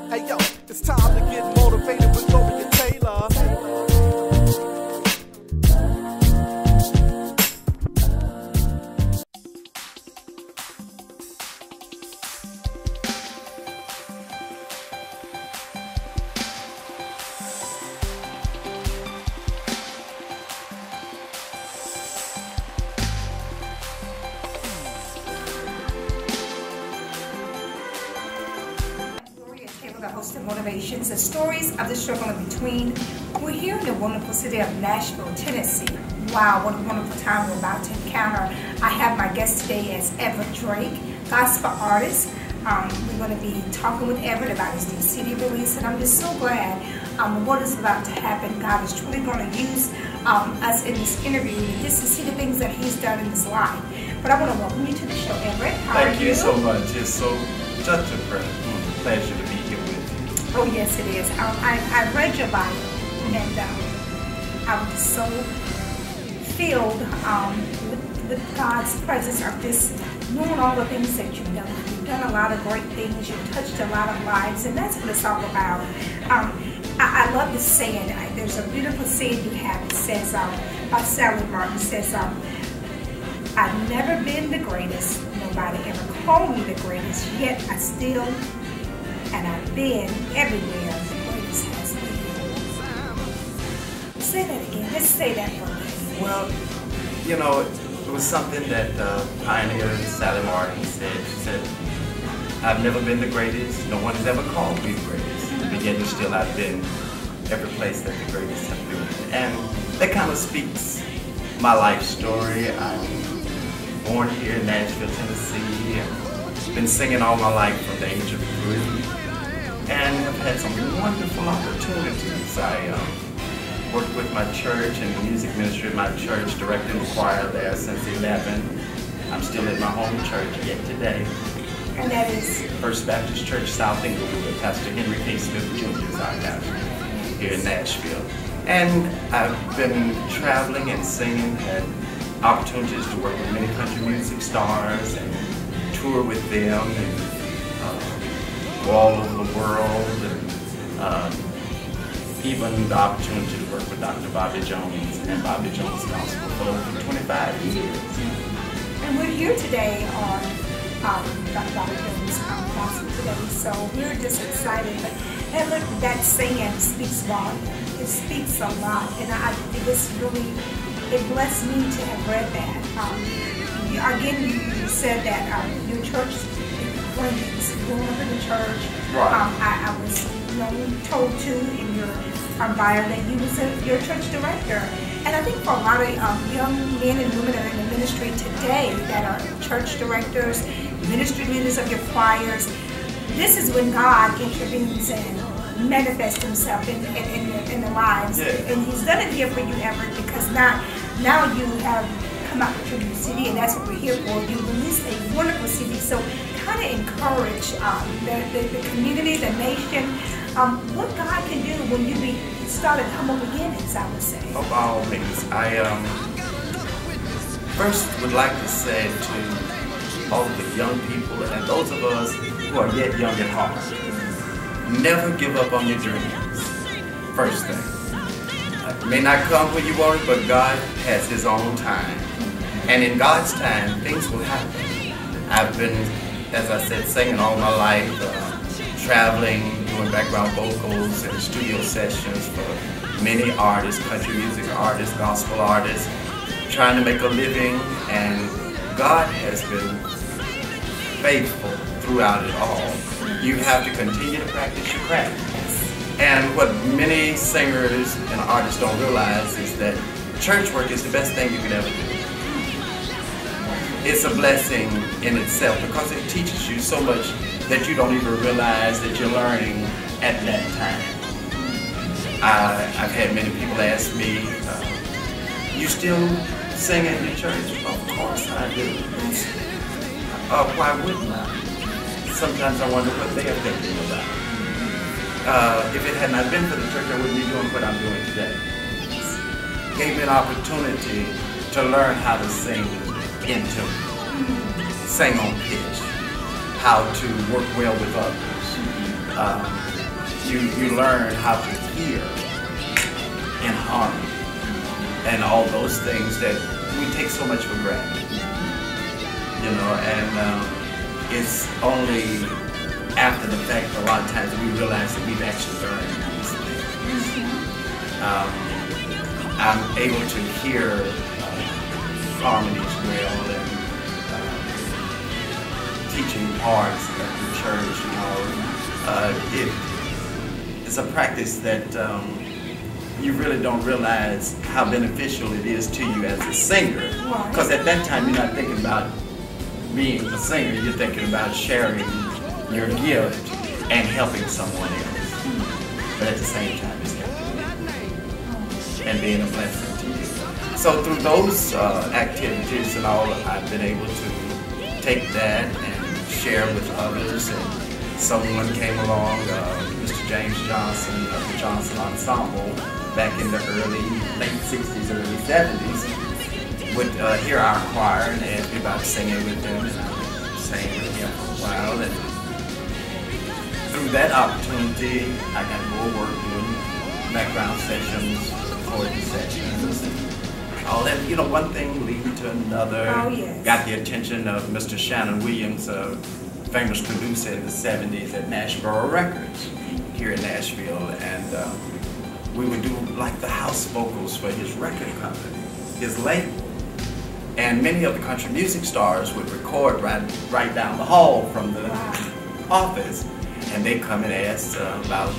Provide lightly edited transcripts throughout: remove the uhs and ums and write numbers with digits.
Hey yo, it's time to get motivated with Gloria Taylor. The host of Motivations, the stories of the struggle in between. We're here in the wonderful city of Nashville, Tennessee. Wow, what a wonderful time we're about to encounter. I have my guest today as Everett, gospel artist. We're going to be talking with Everett about his new CD release, and I'm just so glad what is about to happen. God is truly going to use us in this interview just to see the things that he's done in his life. But I want to welcome you to the show, Everett. How are you? Thank you so much. It's such a pleasure to be here with you. Oh yes, it is. I read your bio, and I was so filled with God's presence of just knowing all the things that you've done. You've done a lot of great things. You've touched a lot of lives, and that's what it's all about. I love this saying. There's a beautiful saying you have. It says, by Sally Martin, says, I've never been the greatest. Nobody ever called me the greatest, yet I still, and I've been everywhere the greatest has been. Say that again. Let's say that for me. Well, you know, it was something that pioneer Sally Martin said. She said, I've never been the greatest. No one has ever called me the greatest. But yet still I've been every place that the greatest have been. And that kind of speaks my life story. I'm born here in Nashville, Tennessee. And been singing all my life from the age of 3. And have had some wonderful opportunities. I worked with my church and the music ministry of my church, directing the choir there since 11. I'm still at my home church yet today. And that is? First Baptist Church, South Inglewood, with Pastor Henry K. Smith Jr. is our pastor here in Nashville. And I've been traveling and singing, had opportunities to work with many country music stars and tour with them and go all over the world, and even the opportunity to work with Dr. Bobby Jones and Bobby Jones Gospel for over 25 years. And we're here today on Dr. Bobby Jones Gospel today, so we're just excited. But Everett, that saying speaks volume. It speaks a lot, and it was really, it blessed me to have read that. Again, you said that your church, when you was growing up in the church, right. I was told to in your bio that you was your church director. And I think for a lot of young men and women that are in the ministry today that are church directors, ministry leaders of your choirs, this is when God intervenes and manifests himself in the lives. Yeah. And he's done it here for you, Everett, because now you have come out with your new CD, and that's what we're here for. You released a wonderful CD, so kind of encourage the community, the nation, what God can do when you start at humble beginnings, I would say. Of all means, I first would like to say to all of the young people and those of us who are yet young at heart, never give up on your dreams. First thing. It may not come when you want it, but God has his own time. And in God's time, things will happen. I've been, as I said, singing all my life, traveling, doing background vocals and studio sessions for many artists, country music artists, gospel artists, trying to make a living, and God has been faithful throughout it all. You have to continue to practice your craft. And what many singers and artists don't realize is that church work is the best thing you could ever do. It's a blessing in itself because it teaches you so much that you don't even realize that you're learning at that time. I've had many people ask me, you still sing in your church? Of course I do. Why wouldn't I? Sometimes I wonder what they are thinking about. If it had not been for the church, I wouldn't be doing what I'm doing today. It gave me an opportunity to learn how to sing in tune. sing on pitch, how to work well with others. You learn how to hear in harmony and all those things that we take so much for granted. You know, and it's only after the fact a lot of times we realize that we've actually learned these things. I'm able to hear harmonies well and teaching parts at the church, you know. It's a practice that you really don't realize how beneficial it is to you as a singer. Because at that time you're not thinking about being a singer, you're thinking about sharing your gift and helping someone else. But at the same time it's helping you and being a blessing to you. So through those activities and all, I've been able to take that and share with others. And someone came along, Mr. James Johnson of the Johnson Ensemble, back in the late 60s, early 70s, would hear our choir and ask me about singing with them, and I sang with him for a while. And through that opportunity, I got more work doing background sessions, recording sessions, and all that. You know, one thing leading to another. Oh, yes. Got the attention of Mr. Shannon Williams, a famous producer in the 70s at Nashville Records here in Nashville, and we would do like the house vocals for his record company, his label. And many of the country music stars would record right down the hall from the office, and they come and ask about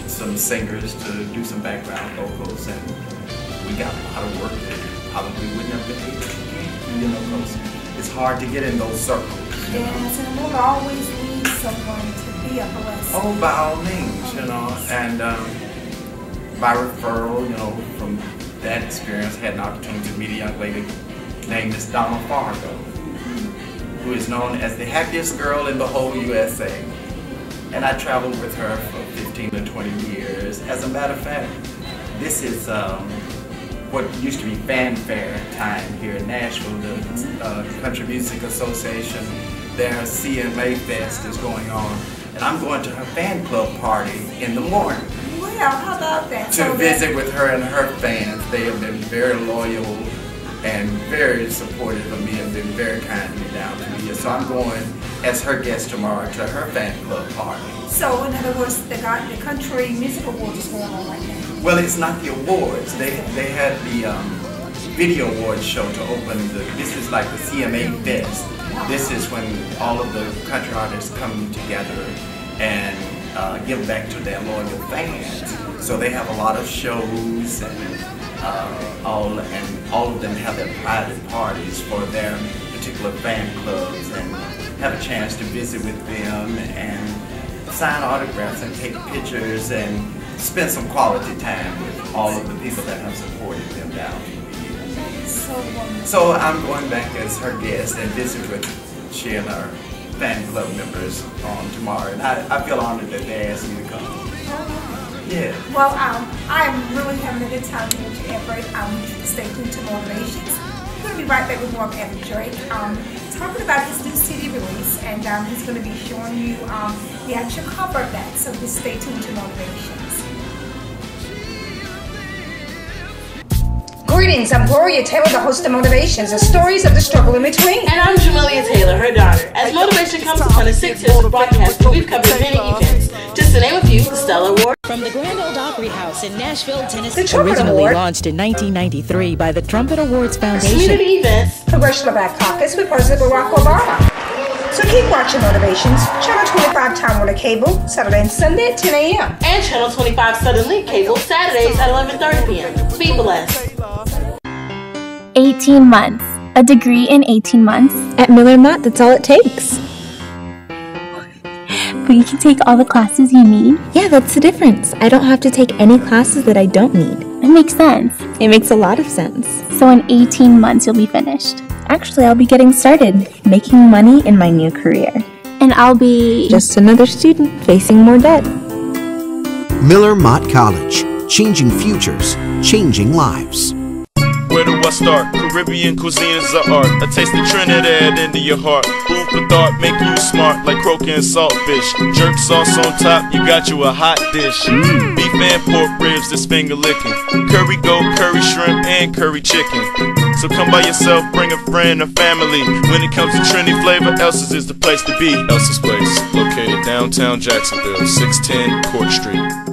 some singers to do some background vocals, and we got a lot of work that probably wouldn't have been able to get, you know, because it's hard to get in those circles. Yes, and the Lord always needs someone to be a blessing. Oh, by all means, you know, and by referral, you know, from that experience, I had an opportunity to meet a young lady named Miss Donna Fargo, who is known as the happiest girl in the whole USA. And I traveled with her for 15 to 20 years. As a matter of fact, this is what used to be fanfare time here in Nashville, the Country Music Association. Their CMA Fest is going on, and I'm going to her fan club party in the morning. Well, how about that? To visit with her and her fans. They have been very loyal and very supportive of me and been very kind to me down to me. So I'm going as her guest tomorrow to her fan club party. So in other words, the Country Music Awards is going on right now. Well, it's not the awards. They had the video awards show to open this is like the CMA Fest. Wow. This is when all of the country artists come together and give back to their loyal fans. So they have a lot of shows and all of them have their private parties for their particular fan clubs and have a chance to visit with them and sign autographs and take pictures and spend some quality time with all of the people that have supported them down through the years. So I'm going back as her guest and visit with she and her fan club members on tomorrow, and I feel honored that they asked me to come. Yeah. Well, I am really having a good time here at Everett. Stay tuned to Motivations. We're going to be right back with more of Everett Drake, talking about his new CD release, and he's going to be showing you the actual cover of that. So just stay tuned to Motivations. Greetings, I'm Gloria Taylor, the host of Motivations, the stories of the struggle in between. And I'm Jamelia Taylor, her daughter. As Motivation comes upon a 6 years of broadcasting, we've covered many events. Just to name a few, the Stellar Award. From the Grand Ole Opry House in Nashville, Tennessee. The Trumpet Originally Award. launched in 1993 by the Trumpet Awards Foundation. Community events. Congressional Black Caucus with President Barack Obama. So keep watching Motivations. Channel 25 Time Warner Cable, Saturday and Sunday at 10 a.m. And Channel 25 Southern Link Cable, Saturdays at 11:30 p.m. Be blessed. 18 months. A degree in 18 months. At Miller Mott, that's all it takes. But you can take all the classes you need? Yeah, that's the difference. I don't have to take any classes that I don't need. That makes sense. It makes a lot of sense. So in 18 months you'll be finished. Actually, I'll be getting started, making money in my new career. And I'll be... just another student facing more debt. Miller Mott College. Changing futures, changing lives. With do I start? Caribbean cuisine is an art. A taste of Trinidad into your heart. Food for thought, make you smart like croaker and saltfish. Jerk sauce on top, you got you a hot dish. Beef and pork ribs, this finger licking. Curry goat, curry shrimp, and curry chicken. So come by yourself, bring a friend or family. When it comes to Trinity flavor, Elsa's is the place to be. Elsa's Place, located downtown Jacksonville, 610 Court Street.